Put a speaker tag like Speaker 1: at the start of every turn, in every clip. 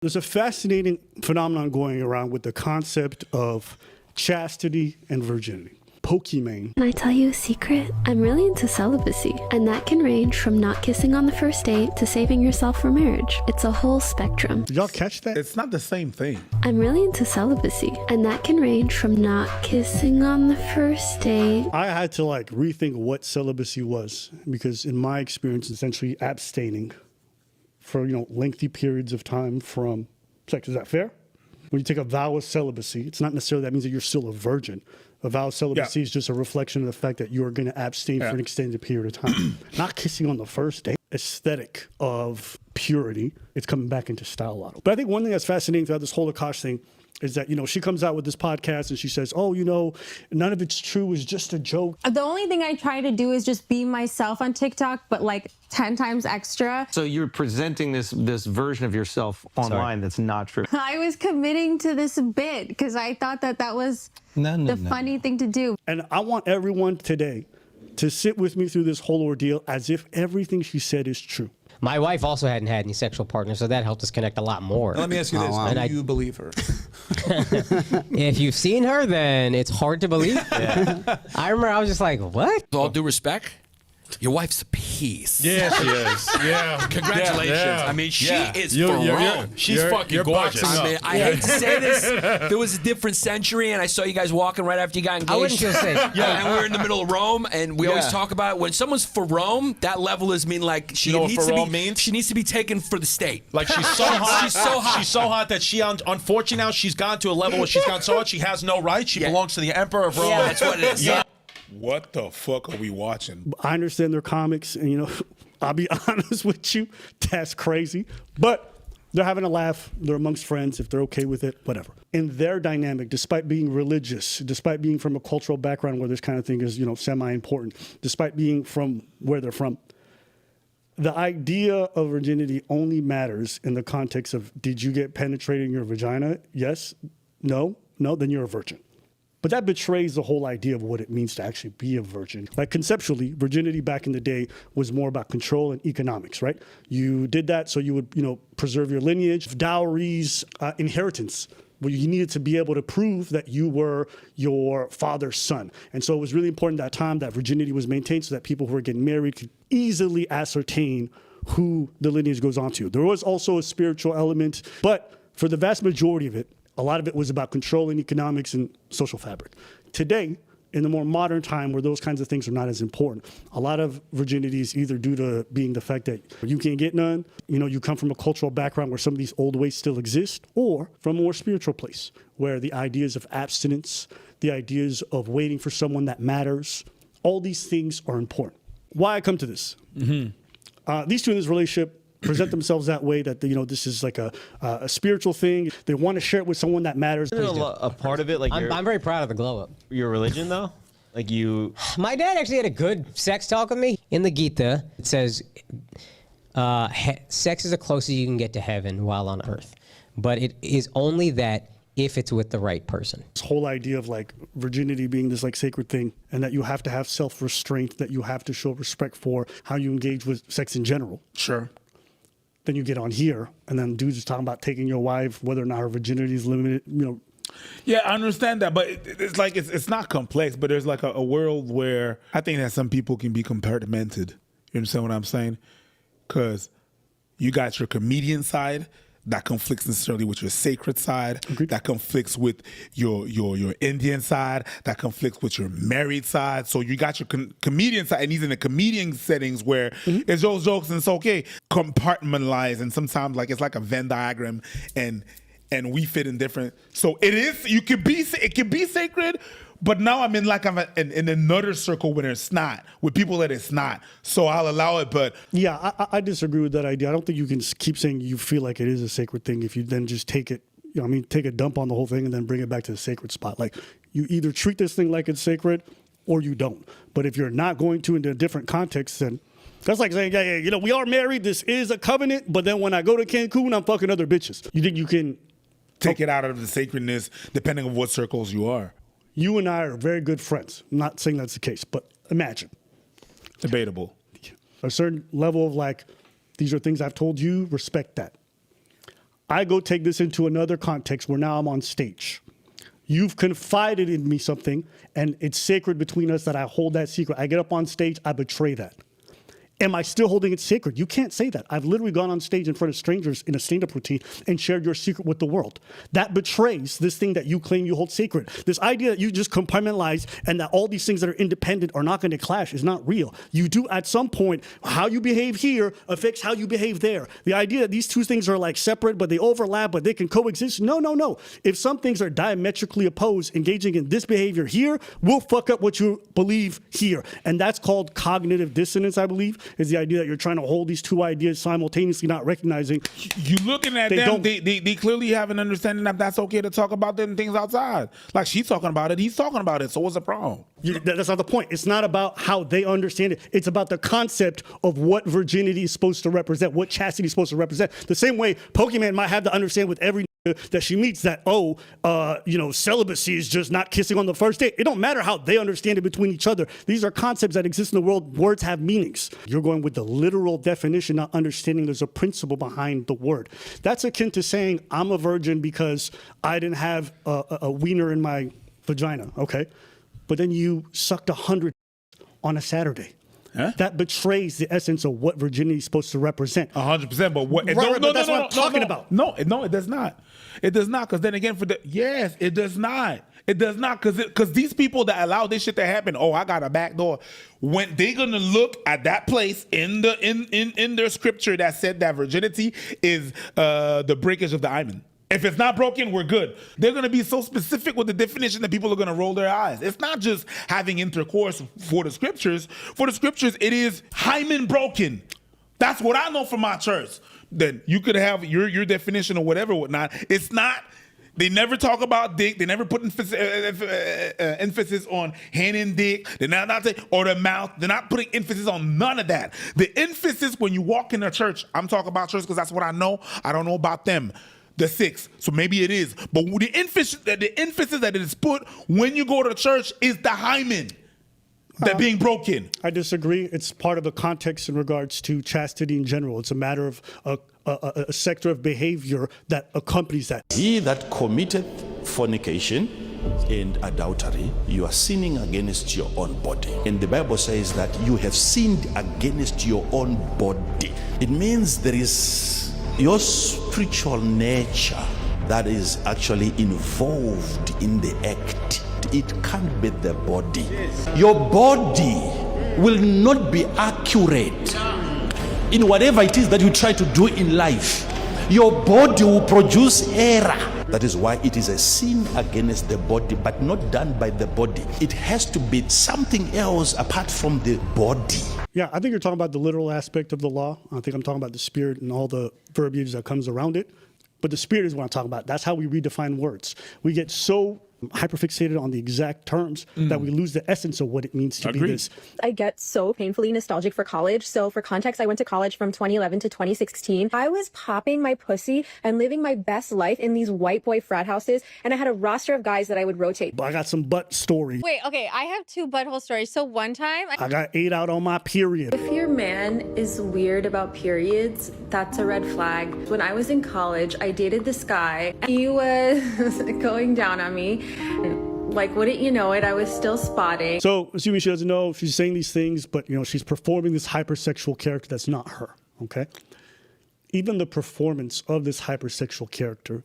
Speaker 1: There's a fascinating phenomenon going around with the concept of chastity and virginity. Pokimane.
Speaker 2: Can I tell you a secret? I'm really into celibacy, and that can range from not kissing on the first date to saving yourself for marriage. It's a whole spectrum.
Speaker 1: Did y'all catch that?
Speaker 3: It's not the same thing.
Speaker 2: I'm really into celibacy, and that can range from not kissing on the first date.
Speaker 1: I had to rethink what celibacy was, because in my experience, essentially abstaining for lengthy periods of time from sex. Is that fair? When you take a vow of celibacy, it's not necessarily that means that you're still a virgin. A vow of celibacy is just a reflection of the fact that you're going to abstain for an extended period of time. Not kissing on the first date. Aesthetic of purity, it's coming back into style a lot. But I think one thing that's fascinating throughout this whole Akash thing is that, she comes out with this podcast and she says, none of it's true, it's just a joke.
Speaker 4: The only thing I try to do is just be myself on TikTok, but 10 times extra. So
Speaker 5: you're presenting this version of yourself online that's not true.
Speaker 4: I was committing to this bit because I thought that was the funny thing to do.
Speaker 1: And I want everyone today to sit with me through this whole ordeal as if everything she said is true.
Speaker 6: My wife also hadn't had any sexual partners, so that helped us connect a lot more.
Speaker 7: Now, let me ask you this. Do you believe her?
Speaker 6: If you've seen her, then it's hard to believe. Yeah. I remember I was just like, what?
Speaker 8: With all due respect, your wife's a piece.
Speaker 7: Yeah, she is. Yeah.
Speaker 8: Congratulations.
Speaker 7: Yeah.
Speaker 8: I mean, she is for Rome.
Speaker 7: She's fucking gorgeous.
Speaker 8: I mean, I hate to say this. There was a different century, and I saw you guys walking right after you got engaged.
Speaker 6: I wouldn't just say.
Speaker 8: And we were in the middle of Rome, and we always talk about it. When someone's for Rome, that level is she needs to be taken for the state.
Speaker 7: Like, she's so hot. She's so hot. She's so hot that unfortunately now she's gone to a level where she's gone so hot she has no rights. She belongs to the emperor of Rome.
Speaker 8: Yeah, that's what it is. Yeah.
Speaker 3: What the fuck are we watching?
Speaker 1: I understand their comics, and I'll be honest with you, that's crazy. But they're having a laugh. They're amongst friends. If they're okay with it, whatever. In their dynamic, despite being religious, despite being from a cultural background where this kind of thing is, semi-important, despite being from where they're from, the idea of virginity only matters in the context of, did you get penetrated in your vagina? Yes. No, then you're a virgin. But that betrays the whole idea of what it means to actually be a virgin. Conceptually, virginity back in the day was more about control and economics, right? You did that so you would, preserve your lineage, dowries, inheritance. Well, you needed to be able to prove that you were your father's son. And so it was really important at that time that virginity was maintained so that people who were getting married could easily ascertain who the lineage goes on to. There was also a spiritual element, but for the vast majority of it, a lot of it was about controlling economics and social fabric. Today, in the more modern time where those kinds of things are not as important, a lot of virginity is either due to being the fact that you can't get none, you come from a cultural background where some of these old ways still exist, or from a more spiritual place where the ideas of abstinence, the ideas of waiting for someone that matters, all these things are important. Why I come to this? Mm-hmm. These two in this relationship present themselves that way, that this is like a spiritual thing. They want to share it with someone that matters.
Speaker 9: A part of it,
Speaker 6: I'm very proud of the glow up.
Speaker 9: Your religion, though,
Speaker 6: My dad actually had a good sex talk with me. In the Gita, it says, sex is the closest you can get to heaven while on earth, but it is only that if it's with the right person.
Speaker 1: This whole idea of virginity being this sacred thing, and that you have to have self-restraint, that you have to show respect for how you engage with sex in general.
Speaker 3: Sure.
Speaker 1: Then you get on here, and then dudes is talking about taking your wife, whether or not her virginity is limited,
Speaker 3: Yeah, I understand that, but it's not complex, but there's a world where I think that some people can be compartmented. You understand what I'm saying? Because you got your comedian side that conflicts necessarily with your sacred side, that conflicts with your Indian side, that conflicts with your married side. So you got your comedian side, and he's in the comedian settings where it's those jokes and it's okay, compartmentalized, and sometimes it's like a Venn diagram, and we fit in different. So it can be sacred, but now I'm in in another circle when it's not, with people that it's not. So I'll allow it, but
Speaker 1: yeah, I disagree with that idea. I don't think you can keep saying you feel like it is a sacred thing if you then just take it, take a dump on the whole thing and then bring it back to the sacred spot. You either treat this thing like it's sacred or you don't. But if you're not going to in a different context, then that's like saying, yeah, we are married, this is a covenant, but then when I go to Cancun, I'm fucking other bitches. You think you can
Speaker 3: take it out of the sacredness depending on what circles you are?
Speaker 1: You and I are very good friends. I'm not saying that's the case, but imagine.
Speaker 3: Debatable.
Speaker 1: A certain level of these are things I've told you, respect that. I go take this into another context where now I'm on stage. You've confided in me something, and it's sacred between us that I hold that secret. I get up on stage, I betray that. Am I still holding it sacred? You can't say that. I've literally gone on stage in front of strangers in a stand-up routine and shared your secret with the world. That betrays this thing that you claim you hold sacred. This idea that you just compartmentalize and that all these things that are independent are not going to clash is not real. You do at some point, how you behave here affects how you behave there. The idea that these two things are like separate, but they overlap, but they can coexist. No, no, no. If some things are diametrically opposed, engaging in this behavior here will fuck up what you believe here. And that's called cognitive dissonance, I believe. Is the idea that you're trying to hold these two ideas simultaneously, not recognizing.
Speaker 3: You looking at them, they clearly have an understanding that that's okay to talk about them things outside. Like she's talking about it, he's talking about it. So what's the problem?
Speaker 1: That's not the point. It's not about how they understand it. It's about the concept of what virginity is supposed to represent, what chastity is supposed to represent. The same way Pokemon might have to understand with every that she meets that, celibacy is just not kissing on the first date. It don't matter how they understand it between each other. These are concepts that exist in the world. Words have meanings. You're going with the literal definition, not understanding there's a principle behind the word. That's akin to saying I'm a virgin because I didn't have a wiener in my vagina, okay? But then you sucked 100 on a Saturday.
Speaker 3: Huh?
Speaker 1: That betrays the essence of what virginity is supposed to represent.
Speaker 3: 100%. But what?
Speaker 1: Right, but that's what I'm talking about.
Speaker 3: No, it does not. It does not. Because then again, yes, it does not. It does not. Because these people that allow this shit to happen, I got a back door. When they're gonna look at that place in their scripture that said that virginity is the breakage of the hymen. If it's not broken, we're good. They're going to be so specific with the definition that people are going to roll their eyes. It's not just having intercourse for the scriptures. For the scriptures, it is hymen broken. That's what I know from my church. Then you could have your definition or whatever, whatnot. It's not. They never talk about dick. They never put emphasis on hand and dick. They're not saying, or the mouth. They're not putting emphasis on none of that. The emphasis when you walk in a church, I'm talking about church because that's what I know. I don't know about them. The 6, so maybe it is. But the emphasis that it is put when you go to church is the hymen that being broken.
Speaker 1: I disagree. It's part of the context in regards to chastity in general. It's a matter of a sector of behavior that accompanies that.
Speaker 10: He that committeth fornication and adultery, you are sinning against your own body. And the Bible says that you have sinned against your own body. It means there is your spiritual nature that is actually involved in the act. It can't be the body. Your body will not be accurate in whatever it is that you try to do in life. Your body will produce error. That is why it is a sin against the body, but not done by the body. It has to be something else apart from the body.
Speaker 1: Yeah, I think you're talking about the literal aspect of the law. I think I'm talking about the spirit and all the verbiage that comes around it. But the spirit is what I'm talking about. That's how we redefine words. We get so hyperfixated on the exact terms that we lose the essence of what it means to be this.
Speaker 11: I get so painfully nostalgic for college. So for context, I went to college from 2011 to 2016. I was popping my pussy and living my best life in these white boy frat houses. And I had a roster of guys that I would rotate.
Speaker 1: But I got some butt stories.
Speaker 4: Wait, okay, I have 2 butthole stories. So one time
Speaker 1: I got 8 out on my period.
Speaker 11: If your man is weird about periods, that's a red flag. When I was in college, I dated this guy. He was going down on me. Like, wouldn't you know it, I was still spotting.
Speaker 1: So, assuming she doesn't know, she's saying these things, but, she's performing this hypersexual character that's not her, okay? Even the performance of this hypersexual character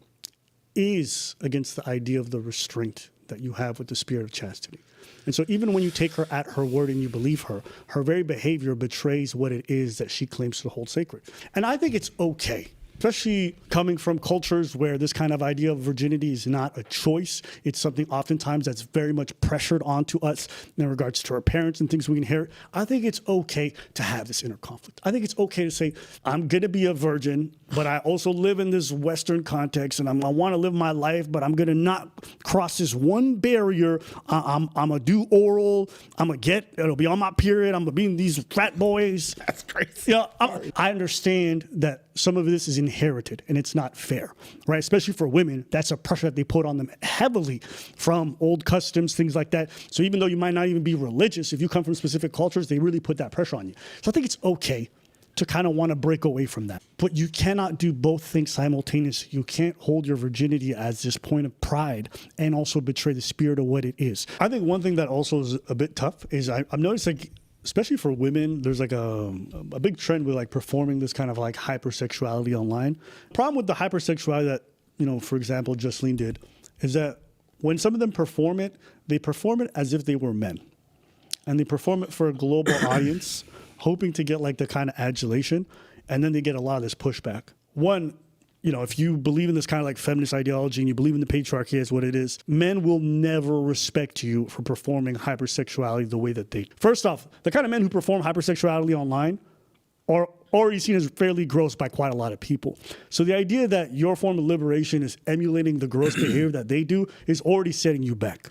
Speaker 1: is against the idea of the restraint that you have with the spirit of chastity. And so even when you take her at her word and you believe her, her very behavior betrays what it is that she claims to hold sacred. And I think it's okay, especially coming from cultures where this kind of idea of virginity is not a choice. It's something oftentimes that's very much pressured onto us in regards to our parents and things we inherit. I think it's okay to have this inner conflict. I think it's okay to say, I'm going to be a virgin, but I also live in this Western context and I want to live my life, but I'm going to not cross this one barrier. I'm going to do oral. It'll be on my period. I'm going to be in these frat boys.
Speaker 3: That's crazy.
Speaker 1: Yeah, I understand that some of this is inherited and it's not fair, right? Especially for women, that's a pressure that they put on them heavily from old customs, things like that. So even though you might not even be religious, if you come from specific cultures, they really put that pressure on you. So I think it's okay to kind of want to break away from that. But you cannot do both things simultaneously. You can't hold your virginity as this point of pride and also betray the spirit of what it is. I think one thing that also is a bit tough is I've noticed, like, especially for women, there's like a big trend with like performing this kind of like hypersexuality online. Problem with the hypersexuality that, you know, for example, Justine did, is that when some of them perform it, they perform it as if they were men. And they perform it for a global audience, hoping to get like the kind of adulation. And then they get a lot of this pushback. One, you know, if you believe in this kind of like feminist ideology and you believe in the patriarchy as what it is, men will never respect you for performing hypersexuality the way that they. First off, the kind of men who perform hypersexuality online are already seen as fairly gross by quite a lot of people. So the idea that your form of liberation is emulating the gross behavior that they do is already setting you back.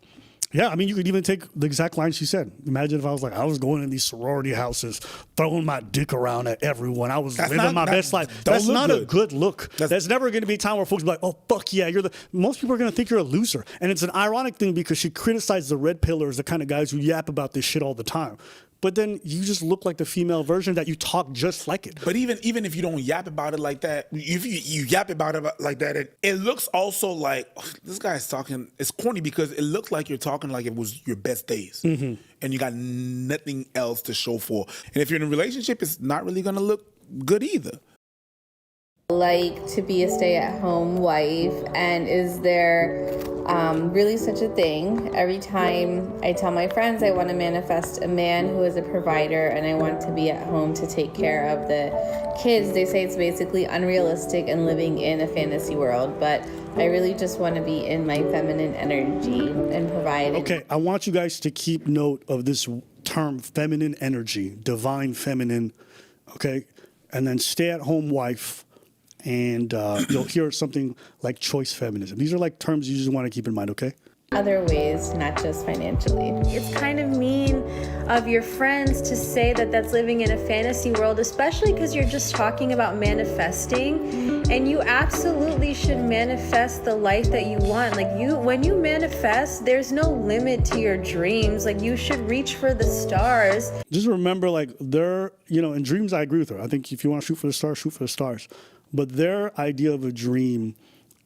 Speaker 1: Yeah, I mean, you could even take the exact line she said. Imagine if I was like, I was going in these sorority houses, throwing my dick around at everyone. I was living my best life. That's not a good look. There's never going to be a time where folks be like, oh, fuck yeah, most people are going to think you're a loser. And it's an ironic thing because she criticizes the red pillars, the kind of guys who yap about this shit all the time. But then you just look like the female version that you talk just like it.
Speaker 3: But even if you don't yap about it like that, if you yap about it like that, it looks also like this guy's talking. It's corny because it looks like you're talking like it was your best days, and you got nothing else to show for. And if you're in a relationship, it's not really gonna look good either.
Speaker 12: Like to be a stay-at-home wife, and is there really such a thing? Every time I tell my friends I want to manifest a man who is a provider and I want to be at home to take care of the kids, they say it's basically unrealistic and living in a fantasy world. But I really just want to be in my feminine energy and provide.
Speaker 1: Okay, I want you guys to keep note of this term, feminine energy, divine feminine, okay? And then stay-at-home wife. And you'll hear something like choice feminism. These are like terms you just want to keep in mind, okay?
Speaker 12: Other ways, not just financially.
Speaker 11: It's kind of mean of your friends to say that that's living in a fantasy world, especially because you're just talking about manifesting, and you absolutely should manifest the life that you want. Like when you manifest, there's no limit to your dreams. Like you should reach for the stars. Just remember, like in dreams, I agree with her. I think if you want to shoot for the stars, shoot for the stars. But their idea of a dream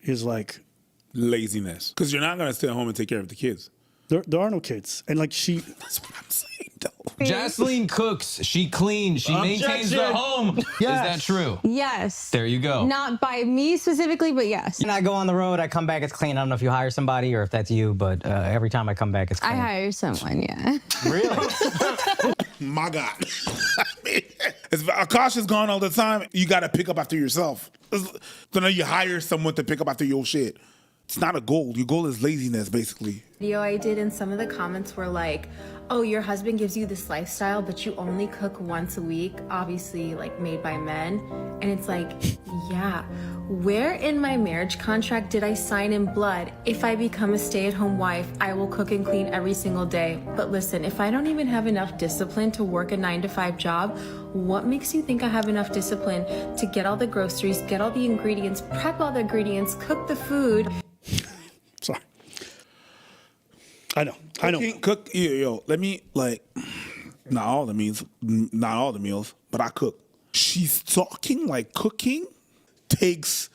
Speaker 11: is like
Speaker 3: laziness, because you're not going to stay at home and take care of the kids.
Speaker 1: There are no kids, and like that's
Speaker 3: what I'm saying though.
Speaker 13: Jocelyn cooks, she cleans, she maintains the home. Yes. Is that true?
Speaker 4: Yes.
Speaker 13: There you go.
Speaker 4: Not by me specifically, but yes.
Speaker 6: When I go on the road, I come back, it's clean. I don't know if you hire somebody or if that's you, but every time I come back, it's clean.
Speaker 4: I hire someone, yeah.
Speaker 6: Really?
Speaker 3: My God. I mean, Akasha's gone all the time. You got to pick up after yourself. So now you hire someone to pick up after your shit. It's not a goal. Your goal is laziness, basically.
Speaker 11: Video I did, and some of the comments were like, oh, your husband gives you this lifestyle, but you only cook once a week, obviously like made by men. And it's like, yeah, where in my marriage contract did I sign in blood, if I become a stay-at-home wife, I will cook and clean every single day? But listen, if I don't even have enough discipline to work a 9-to-5 job, what makes you think I have enough discipline to get all the groceries, get all the ingredients, prep all the ingredients, cook the food?
Speaker 1: Sorry. I know.
Speaker 3: Cook, let me, not all the meals, but I cook. She's talking like cooking takes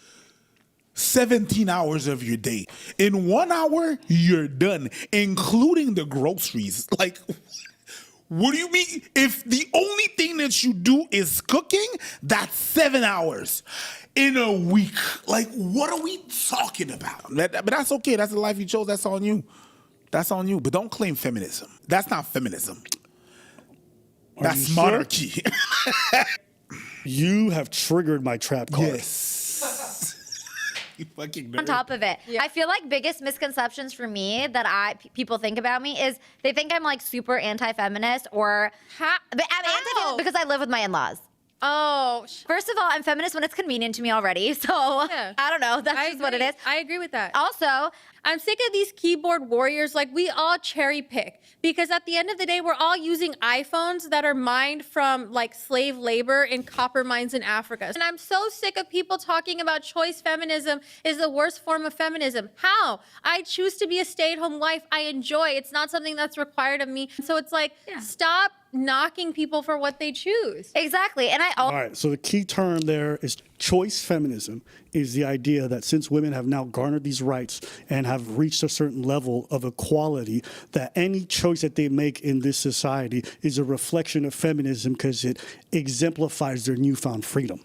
Speaker 3: 17 hours of your day. In 1 hour, you're done, including the groceries. Like, what do you mean? If the only thing that you do is cooking, that's 7 hours in a week. Like, what are we talking about? But that's okay. That's the life you chose. That's on you. That's on you. But don't claim feminism. That's not feminism. That's monarchy.
Speaker 1: You have triggered my trap card.
Speaker 3: Yes. You fucking nerd.
Speaker 14: On top of it, I feel like biggest misconceptions for me that people think about me is they think I'm like super anti-feminist or I'm anti-feminist because I live with my in-laws.
Speaker 15: Oh.
Speaker 14: First of all, I'm feminist when it's convenient to me already. So I don't know. That's just what it is.
Speaker 15: I agree with that.
Speaker 14: Also,
Speaker 15: I'm sick of these keyboard warriors. Like, we all cherry pick because at the end of the day, we're all using iPhones that are mined from like slave labor in copper mines in Africa. And I'm so sick of people talking about choice feminism is the worst form of feminism. How? I choose to be a stay-at-home wife. I enjoy. It's not something that's required of me. So it's like, stop knocking people for what they choose.
Speaker 14: Exactly. And
Speaker 1: All right, so the key term there is choice feminism, is the idea that since women have now garnered these rights and have reached a certain level of equality, that any choice that they make in this society is a reflection of feminism because it exemplifies their newfound freedom.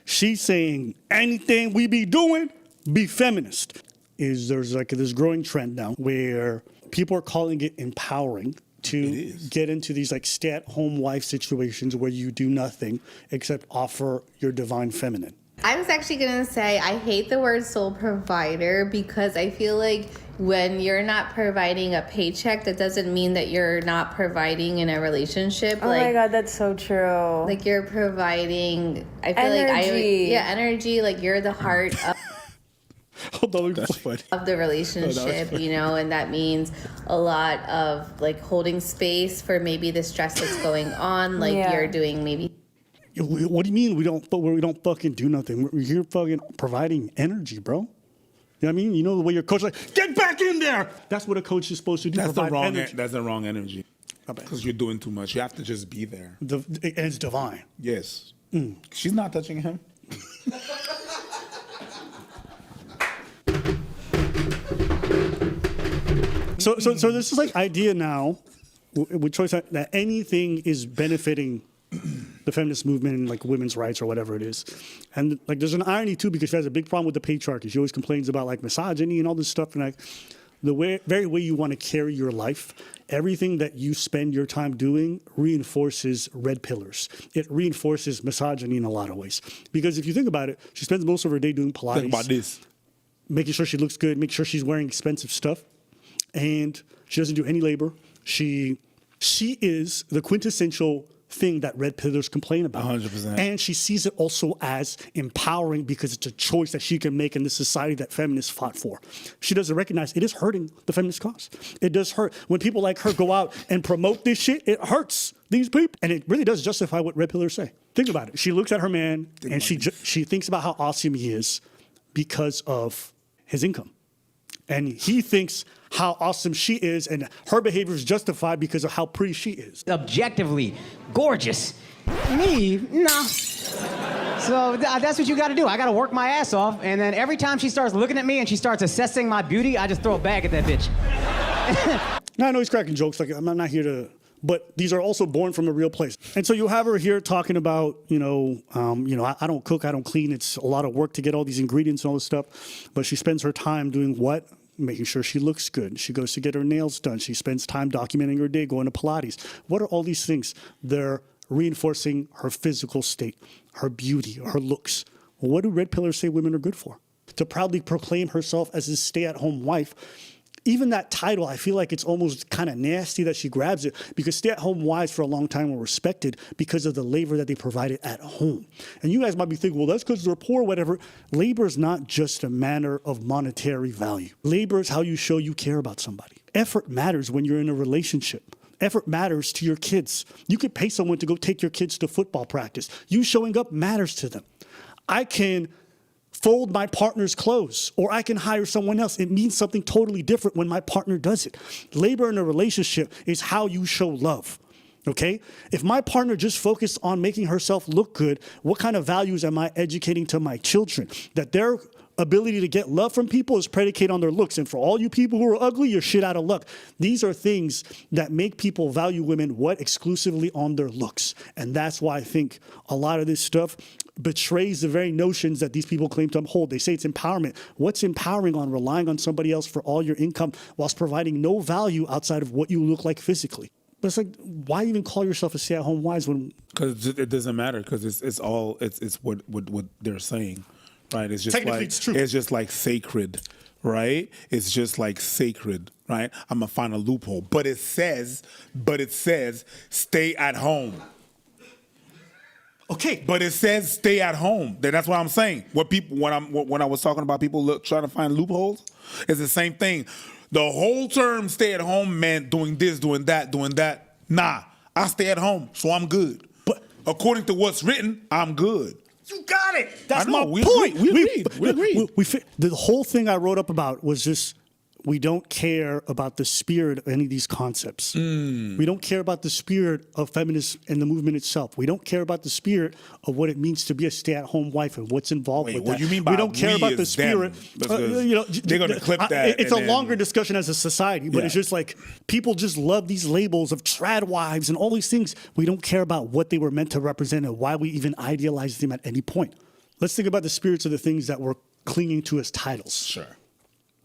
Speaker 1: She's saying anything we be doing, be feminist. There's like this growing trend now where people are calling it empowering to get into these like stay-at-home wife situations where you do nothing except offer your divine feminine.
Speaker 12: I was actually going to say I hate the word sole provider because I feel like when you're not providing a paycheck, that doesn't mean that you're not providing in a relationship.
Speaker 16: Oh my God, that's so true.
Speaker 12: Like you're providing, I feel
Speaker 16: energy.
Speaker 12: Energy. Like you're the heart of of the relationship, you know, and that means a lot of like holding space for maybe the stress that's going on, like you're doing maybe.
Speaker 1: What do you mean we don't fucking do nothing? We're here fucking providing energy, bro. You know what I mean? You know the way your coach like, get back in there. That's what a coach is supposed to do.
Speaker 3: That's the
Speaker 1: provide
Speaker 3: wrong.
Speaker 1: energy.
Speaker 3: That's the wrong energy. Because you're doing too much. You have to just be there.
Speaker 1: And it's divine.
Speaker 3: Yes. She's not touching him.
Speaker 1: So this is like idea now with choice that anything is benefiting the feminist movement and like women's rights or whatever it is. And like there's an irony too because she has a big problem with the patriarchy. She always complains about like misogyny and all this stuff. And like the very way you want to carry your life, everything that you spend your time doing reinforces red pillars. It reinforces misogyny in a lot of ways. Because if you think about it, she spends most of her day doing Pilates.
Speaker 3: Think about this.
Speaker 1: Making sure she looks good, making sure she's wearing expensive stuff. And she doesn't do any labor. She is the quintessential thing that red pillars complain about.
Speaker 3: 100%.
Speaker 1: And she sees it also as empowering because it's a choice that she can make in the society that feminists fought for. She doesn't recognize it is hurting the feminist cause. It does hurt. When people like her go out and promote this shit, it hurts these people. And it really does justify what red pillars say. Think about it. She looks at her man and she thinks about how awesome he is because of his income. And he thinks how awesome she is, and her behavior is justified because of how pretty she is.
Speaker 6: Objectively gorgeous. Me? No. So that's what you got to do. I got to work my ass off, and then every time she starts looking at me and she starts assessing my beauty, I just throw a bag at that bitch.
Speaker 1: Now, I know he's cracking jokes. Like, I'm not here to... But these are also born from a real place. And so you have her here talking about, I don't cook, I don't clean. It's a lot of work to get all these ingredients and all this stuff. But she spends her time doing what? Making sure she looks good. She goes to get her nails done. She spends time documenting her day, going to Pilates. What are all these things? They're reinforcing her physical state, her beauty, her looks. Well, what do red pillars say women are good for? To proudly proclaim herself as a stay-at-home wife. Even that title, I feel like it's almost kind of nasty that she grabs it because stay-at-home wives for a long time were respected because of the labor that they provided at home. And you guys might be thinking, well, that's because they're poor or whatever. Labor is not just a matter of monetary value. Labor is how you show you care about somebody. Effort matters when you're in a relationship. Effort matters to your kids. You could pay someone to go take your kids to football practice. You showing up matters to them. I can fold my partner's clothes, or I can hire someone else. It means something totally different when my partner does it. Labor in a relationship is how you show love, okay? If my partner just focused on making herself look good, what kind of values am I educating to my children? That their ability to get love from people is predicated on their looks. And for all you people who are ugly, you're shit out of luck. These are things that make people value women, exclusively on their looks. And that's why I think a lot of this stuff betrays the very notions that these people claim to uphold. They say it's empowerment. What's empowering on relying on somebody else for all your income whilst providing no value outside of what you look like physically? But it's like, why even call yourself a stay-at-home wife when?
Speaker 3: Because it doesn't matter. Because it's what they're saying, right? It's just
Speaker 1: technically
Speaker 3: like
Speaker 1: it's true.
Speaker 3: It's just like sacred, right? It's just like sacred, right? I'm gonna find a loophole, but it says, stay at home.
Speaker 1: Okay,
Speaker 3: but it says stay at home. That's what I'm saying. When I was talking about people trying to find loopholes, it's the same thing. The whole term stay at home meant doing this, doing that, doing that. Nah, I stay at home, so I'm good. But according to what's written, I'm good.
Speaker 1: You got it. That's
Speaker 3: I know,
Speaker 1: my
Speaker 3: we
Speaker 1: point.
Speaker 3: agreed. We agreed.
Speaker 1: The whole thing I wrote up about was just we don't care about the spirit of any of these concepts. We don't care about the spirit of feminism and the movement itself. We don't care about the spirit of what it means to be a stay-at-home wife and what's involved with
Speaker 3: what
Speaker 1: that.
Speaker 3: do you mean by
Speaker 1: we don't care
Speaker 3: we
Speaker 1: about the
Speaker 3: as them?
Speaker 1: spirit.
Speaker 3: They're going to clip that.
Speaker 1: It's a longer discussion as a society, but
Speaker 3: Yeah.
Speaker 1: it's just like people just love these labels of trad wives and all these things. We don't care about what they were meant to represent and why we even idealize them at any point. Let's think about the spirits of the things that we're clinging to as titles.
Speaker 3: Sure.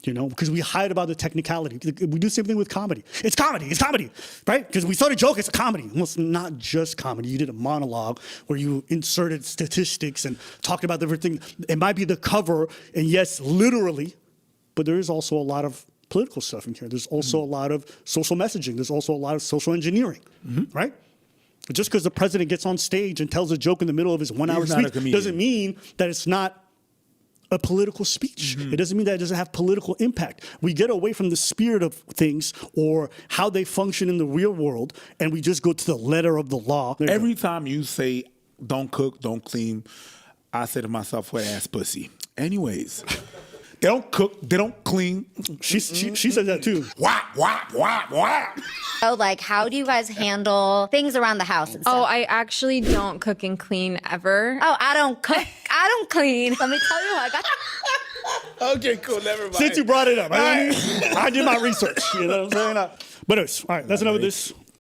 Speaker 1: You know, because we hide about the technicality. We do the same thing with comedy. It's comedy, right? Because we started a joke, it's a comedy. Well, it's not just comedy. You did a monologue where you inserted statistics and talked about different things. It might be the cover, and yes, literally, but there is also a lot of political stuff in here. There's also a lot of social messaging. There's also a lot of social engineering, right? Just because the president gets on stage and tells a joke in the middle of his 1 hour
Speaker 3: He's not a
Speaker 1: speech
Speaker 3: comedian.
Speaker 1: doesn't mean that it's not a political speech. It doesn't mean that it doesn't have political impact. We get away from the spirit of things or how they function in the real world, and we just go to the letter of the law.
Speaker 3: Every time you say don't cook, don't clean, I say to myself, wet ass pussy. Anyways, they don't cook, they don't clean.
Speaker 1: She said that too.
Speaker 3: Whap, whap, whap, whap.
Speaker 14: So, like, how do you guys handle things around the house and stuff?
Speaker 4: Oh, I actually don't cook and clean ever.
Speaker 14: Oh, I don't cook. I don't clean. Let me tell you, I got.
Speaker 3: Okay, cool. Never mind.
Speaker 1: Since you brought it up, I did my research. You know what I'm saying? But anyways, all right, that's enough of this.